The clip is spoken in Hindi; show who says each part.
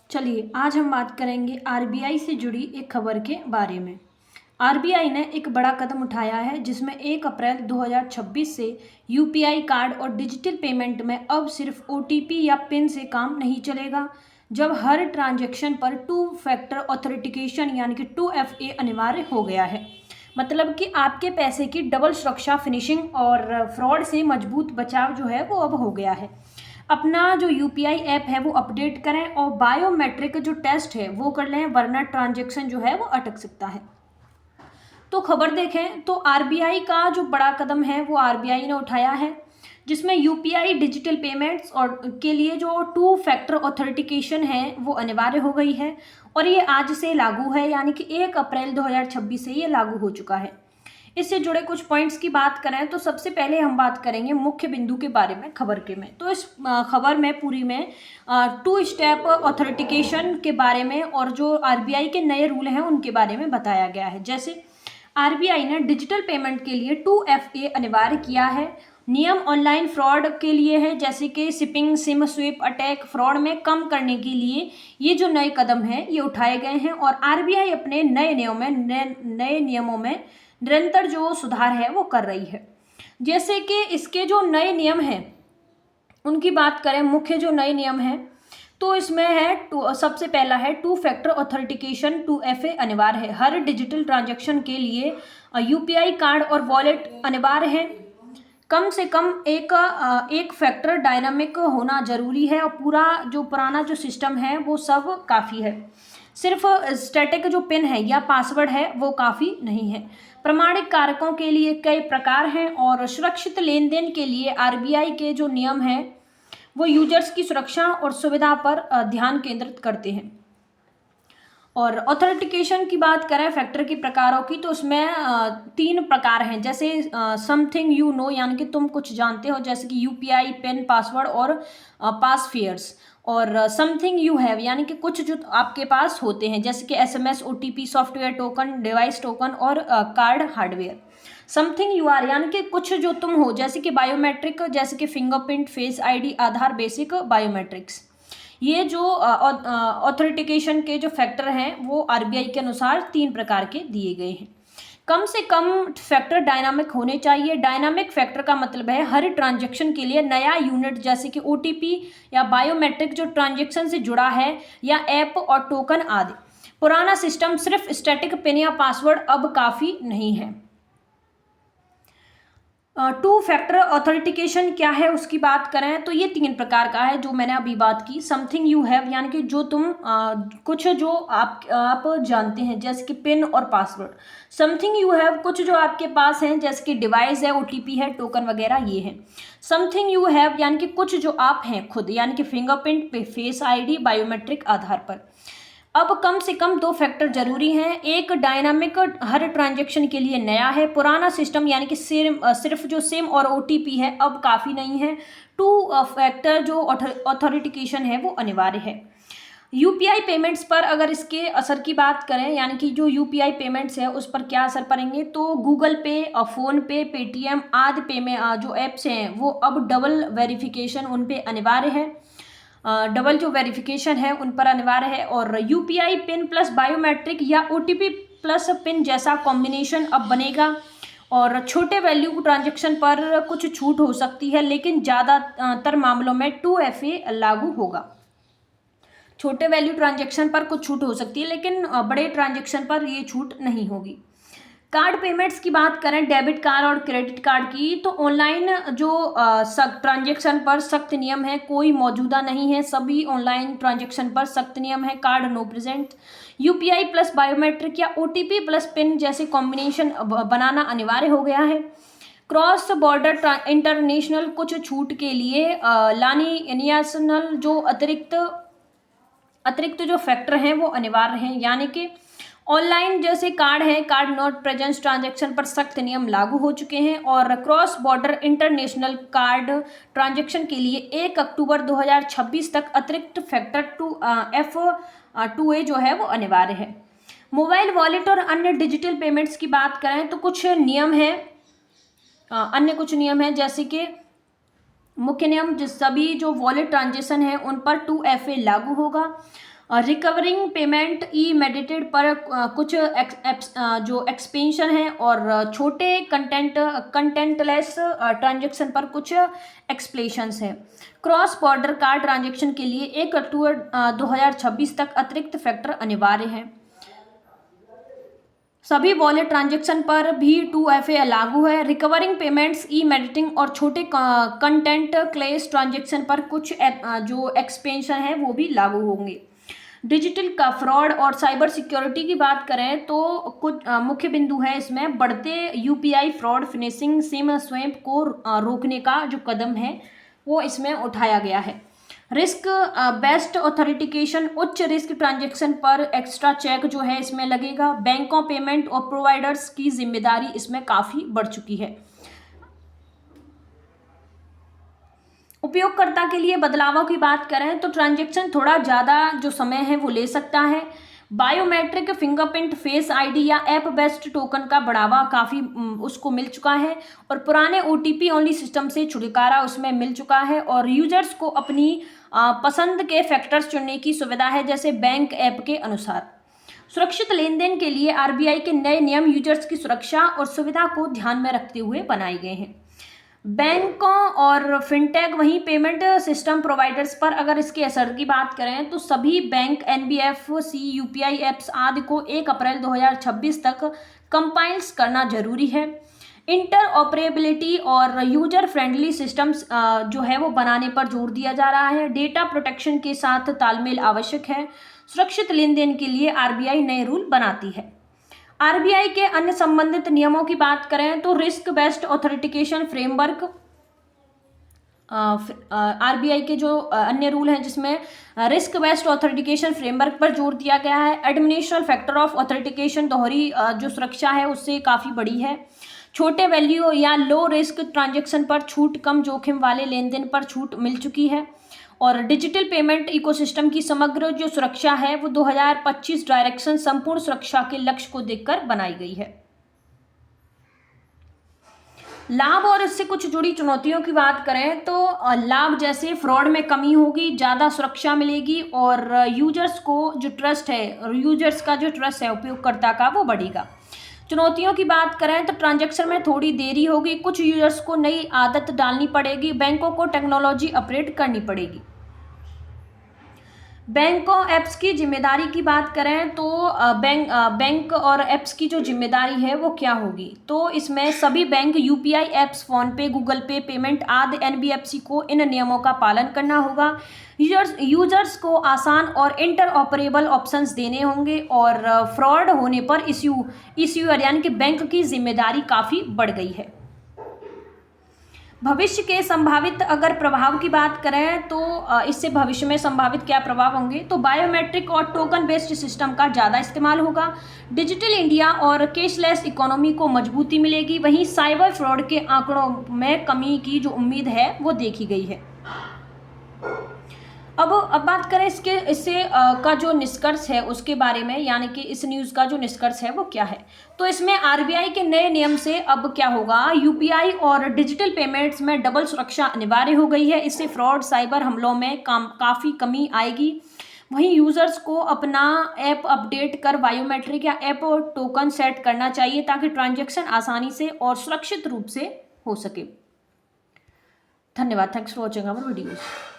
Speaker 1: चलिए आज हम बात करेंगे आरबीआई से जुड़ी एक खबर के बारे में। आरबीआई ने एक बड़ा कदम उठाया है जिसमें 1 अप्रैल 2026 से यूपीआई कार्ड और डिजिटल पेमेंट में अब सिर्फ ओटीपी या पिन से काम नहीं चलेगा। जब हर ट्रांजैक्शन पर टू फैक्टर ऑथेंटिकेशन यानी कि 2FA अनिवार्य हो गया है। मतलब कि आपके पैसे की डबल सुरक्षा, फिनिशिंग और फ्रॉड से मजबूत बचाव जो है वो अब हो गया है। अपना जो यूपीआई ऐप है वो अपडेट करें और बायोमेट्रिक जो टेस्ट है वो कर लें, वरना ट्रांजैक्शन जो है वो अटक सकता है। तो खबर देखें तो आरबीआई का जो बड़ा कदम है वो आरबीआई ने उठाया है, जिसमें यूपीआई डिजिटल पेमेंट्स और के लिए जो 2 फैक्टर ऑथेंटिकेशन है वो अनिवार्य हो गई है और ये आज से लागू है, यानी कि 1 अप्रैल 2026 से ये लागू हो चुका है। इससे जुड़े कुछ पॉइंट्स की बात करें तो सबसे पहले हम बात करेंगे मुख्य बिंदु के बारे में खबर के में। तो इस खबर में पूरी में 2 स्टेप ऑथेंटिकेशन के बारे में और जो आरबीआई के नए रूल हैं उनके बारे में बताया गया है। जैसे आरबीआई ने डिजिटल पेमेंट के लिए 2FA अनिवार्य किया है। नियम ऑनलाइन फ्रॉड के लिए है, जैसे कि shipping, SIM swap attack, fraud में कम करने के लिए ये जो नए कदम हैं ये उठाए गए हैं और आरबीआई अपने नए नियमों में निरंतर जो सुधार है वो कर रही है। जैसे कि इसके जो नए नियम हैं उनकी बात करें, मुख्य जो नए नियम हैं तो इसमें है सबसे पहला है 2 फैक्टर ऑथेंटिकेशन 2FA अनिवार्य है। हर डिजिटल ट्रांजैक्शन के लिए यूपीआई कार्ड और वॉलेट अनिवार्य है। कम से कम एक फैक्टर डायनामिक होना जरूरी है और पूरा जो पुराना जो सिस्टम है वो सब काफ़ी है। सिर्फ स्टैटिक जो पिन है या पासवर्ड है वो काफ़ी नहीं है। प्रमाणिक कारकों के लिए कई प्रकार हैं और सुरक्षित लेन देन के लिए आरबीआई के जो नियम हैं वो यूजर्स की सुरक्षा और सुविधा पर ध्यान केंद्रित करते हैं। और ऑथेंटिकेशन की बात करें फैक्टर की प्रकारों की तो उसमें 3 प्रकार हैं। जैसे समथिंग यू नो यानी कि तुम कुछ जानते हो, जैसे कि यूपीआई, पिन, पासवर्ड और पासफियर्स। और समथिंग यू हैव यानी कि कुछ जो आपके पास होते हैं, जैसे कि SMS, OTP, software token, device token और card hardware. Something you are यानी कि कुछ जो तुम हो, जैसे कि बायोमेट्रिक, जैसे कि फिंगरप्रिंट, फेस आईडी, आधार, बेसिक बायोमेट्रिक्स। ये जो ऑथेंटिकेशन के जो फैक्टर हैं वो आरबीआई के अनुसार 3 प्रकार के दिए गए हैं। कम से कम फैक्टर डायनामिक होने चाहिए। डायनामिक फैक्टर का मतलब है हर ट्रांजैक्शन के लिए नया यूनिट, जैसे कि ओटीपी या बायोमेट्रिक जो ट्रांजैक्शन से जुड़ा है या ऐप और टोकन आदि। पुराना सिस्टम सिर्फ स्टैटिक पिन या पासवर्ड अब काफ़ी नहीं है। 2 फैक्टर ऑथेंटिकेशन क्या है उसकी बात करें तो ये 3 प्रकार का है जो मैंने अभी बात की। समथिंग यू हैव यानी कि जो तुम कुछ जो आप जानते हैं, जैसे कि पिन और पासवर्ड। समथिंग यू हैव कुछ जो आपके पास हैं, जैसे कि डिवाइस है, ओटीपी है, टोकन वगैरह ये है। समथिंग यू हैव यानी कि कुछ जो आप हैं खुद, यानी कि फिंगरप्रिंट, फेस आईडी, बायोमेट्रिक आधार पर। अब कम से कम 2 फैक्टर जरूरी हैं। एक डायनामिक हर ट्रांजैक्शन के लिए नया है। पुराना सिस्टम यानी कि सिर्फ जो सिम और ओटीपी है अब काफ़ी नहीं है। 2 फैक्टर जो ऑथेंटिकेशन है वो अनिवार्य है। यूपीआई पेमेंट्स पर अगर इसके असर की बात करें, यानी कि जो यूपीआई पेमेंट्स है उस पर क्या असर पड़ेंगे, तो गूगल पे और फ़ोन पे, पेटीएम आदि पे में जो ऐप्स हैं वो अब डबल वेरिफिकेशन उन पे अनिवार्य है। डबल जो वेरिफिकेशन है उन पर अनिवार्य है। और यूपीआई पिन प्लस बायोमेट्रिक या ओटीपी प्लस पिन जैसा कॉम्बिनेशन अब बनेगा। और छोटे वैल्यू ट्रांजैक्शन पर कुछ छूट हो सकती है, लेकिन ज़्यादातर मामलों में 2FA लागू होगा। छोटे वैल्यू ट्रांजैक्शन पर कुछ छूट हो सकती है, लेकिन बड़े ट्रांजैक्शन पर ये छूट नहीं होगी। कार्ड पेमेंट्स की बात करें, डेबिट कार्ड और क्रेडिट कार्ड की, तो ऑनलाइन जो ट्रांजैक्शन पर सख्त नियम है, कोई मौजूदा नहीं है। सभी ऑनलाइन ट्रांजैक्शन पर सख्त नियम है। Card no present. UPI plus biometric या ओटीपी प्लस पिन जैसे कॉम्बिनेशन बनाना अनिवार्य हो गया है। क्रॉस बॉर्डर इंटरनेशनल कुछ छूट के लिए नेशनल जो अतिरिक्त जो फैक्टर हैं वो अनिवार्य हैं, यानी कि ऑनलाइन जैसे कार्ड है, कार्ड नॉट प्रेजेंस ट्रांजैक्शन पर सख्त नियम लागू हो चुके हैं। और cross border international card transaction के लिए 1 अक्टूबर 2026 तक अतिरिक्त फैक्टर 2FA जो है वो अनिवार्य है। मोबाइल वॉलेट और अन्य डिजिटल पेमेंट्स की बात करें तो कुछ नियम हैं, अन्य कुछ नियम हैं, जैसे कि मुख्य नियम, जिस सभी जो वॉलेट ट्रांजेक्शन है उन पर 2FA लागू होगा। रिकवरिंग पेमेंट ई मेडिटेड पर कुछ जो एक्सपेंशन है और छोटे कंटेंटलेस ट्रांजेक्शन पर कुछ एक्सप्लेशंस है। क्रॉस बॉर्डर कार्ड ट्रांजेक्शन के लिए 1 अक्टूबर 2026 तक अतिरिक्त फैक्टर अनिवार्य है। सभी वॉलेट ट्रांजैक्शन पर भी 2FA लागू है। रिकवरिंग पेमेंट्स, ई मेडिटिंग और छोटे कंटेंट क्लेस ट्रांजैक्शन पर कुछ जो एक्सपेंशन है वो भी लागू होंगे। डिजिटल का फ्रॉड और साइबर सिक्योरिटी की बात करें तो कुछ मुख्य बिंदु है इसमें। बढ़ते UPI fraud, finishing, SIM swap को रोकने का जो कदम है वो इसमें उठाया गया है। रिस्क बेस्ड ऑथेंटिकेशन, उच्च रिस्क ट्रांजैक्शन पर एक्स्ट्रा चेक जो है इसमें लगेगा। बैंकों, पेमेंट और प्रोवाइडर्स की जिम्मेदारी इसमें काफ़ी बढ़ चुकी है। उपयोगकर्ता के लिए बदलावों की बात करें तो ट्रांजैक्शन थोड़ा ज़्यादा जो समय है वो ले सकता है। बायोमेट्रिक, फिंगरप्रिंट, फेस आईडी या ऐप बेस्ड टोकन का बढ़ावा काफ़ी उसको मिल चुका है और पुराने OTP ओनली सिस्टम से छुटकारा उसमें मिल चुका है। और यूजर्स को अपनी पसंद के फैक्टर्स चुनने की सुविधा है, जैसे बैंक ऐप के अनुसार। सुरक्षित लेन देन के लिए RBI के नए नियम यूजर्स की सुरक्षा और सुविधा को ध्यान में रखते हुए बनाए गए हैं। बैंकों और फिनटेक वहीं पेमेंट सिस्टम प्रोवाइडर्स पर अगर इसके असर की बात करें तो सभी बैंक, NBFC, UPI ऐप्स आदि को 1 अप्रैल 2026 तक कंपाइल्स करना जरूरी है। इंटर ऑपरेबिलिटी और यूजर फ्रेंडली सिस्टम्स जो है वो बनाने पर जोर दिया जा रहा है। डेटा प्रोटेक्शन के साथ तालमेल आवश्यक है। सुरक्षित लेन देन के लिए RBI नए रूल बनाती है। RBI के अन्य संबंधित नियमों की बात करें तो risk based authentication framework, RBI के जो अन्य रूल हैं जिसमें रिस्क बेस्ड ऑथेंटिकेशन फ्रेमवर्क पर जोर दिया गया है। एडमिनिस्ट्रेशन फैक्टर ऑफ ऑथेंटिकेशन, दोहरी जो सुरक्षा है उससे काफ़ी बड़ी है। छोटे वैल्यू या लो रिस्क ट्रांजैक्शन पर छूट, कम जोखिम वाले लेन देन पर छूट मिल चुकी है। और डिजिटल पेमेंट इकोसिस्टम की समग्र जो सुरक्षा है वो 2025 डायरेक्शन संपूर्ण सुरक्षा के लक्ष्य को देखकर बनाई गई है। लाभ और इससे कुछ जुड़ी चुनौतियों की बात करें तो लाभ जैसे फ्रॉड में कमी होगी, ज़्यादा सुरक्षा मिलेगी और यूजर्स को जो ट्रस्ट है, यूजर्स का जो ट्रस्ट है उपयोगकर्ता का वो बढ़ेगा। चुनौतियों की बात करें तो ट्रांजैक्शन में थोड़ी देरी होगी, कुछ यूजर्स को नई आदत डालनी पड़ेगी, बैंकों को टेक्नोलॉजी अपग्रेड करनी पड़ेगी। बैंकों ऐप्स की जिम्मेदारी की बात करें तो बैंक और ऐप्स की जो जिम्मेदारी है वो क्या होगी, तो इसमें सभी bank, UPI apps, PhonePe, Google पे, पेमेंट आदि NBFC को इन नियमों का पालन करना होगा। यूजर्स को आसान और इंटरऑपरेबल ऑप्शंस देने होंगे और फ्रॉड होने पर इश्यूअर यानी कि बैंक की जिम्मेदारी काफ़ी बढ़ गई है। भविष्य के संभावित अगर प्रभाव की बात करें तो इससे भविष्य में संभावित क्या प्रभाव होंगे, तो बायोमेट्रिक और टोकन बेस्ड सिस्टम का ज़्यादा इस्तेमाल होगा। डिजिटल इंडिया और कैशलेस इकोनॉमी को मजबूती मिलेगी। वहीं साइबर फ्रॉड के आंकड़ों में कमी की जो उम्मीद है वो देखी गई है। अब बात करें इससे का जो निष्कर्ष है उसके बारे में, यानी कि इस न्यूज़ का जो निष्कर्ष है वो क्या है, तो इसमें RBI के नए नियम से अब क्या होगा, UPI और डिजिटल पेमेंट्स में डबल सुरक्षा अनिवार्य हो गई है। इससे फ्रॉड, साइबर हमलों में काफ़ी कमी आएगी। वहीं यूज़र्स को अपना ऐप अपडेट कर बायोमेट्रिक या ऐप टोकन सेट करना चाहिए ताकि ट्रांजैक्शन आसानी से और सुरक्षित रूप से हो सके। धन्यवाद। Thanks for watching our videos.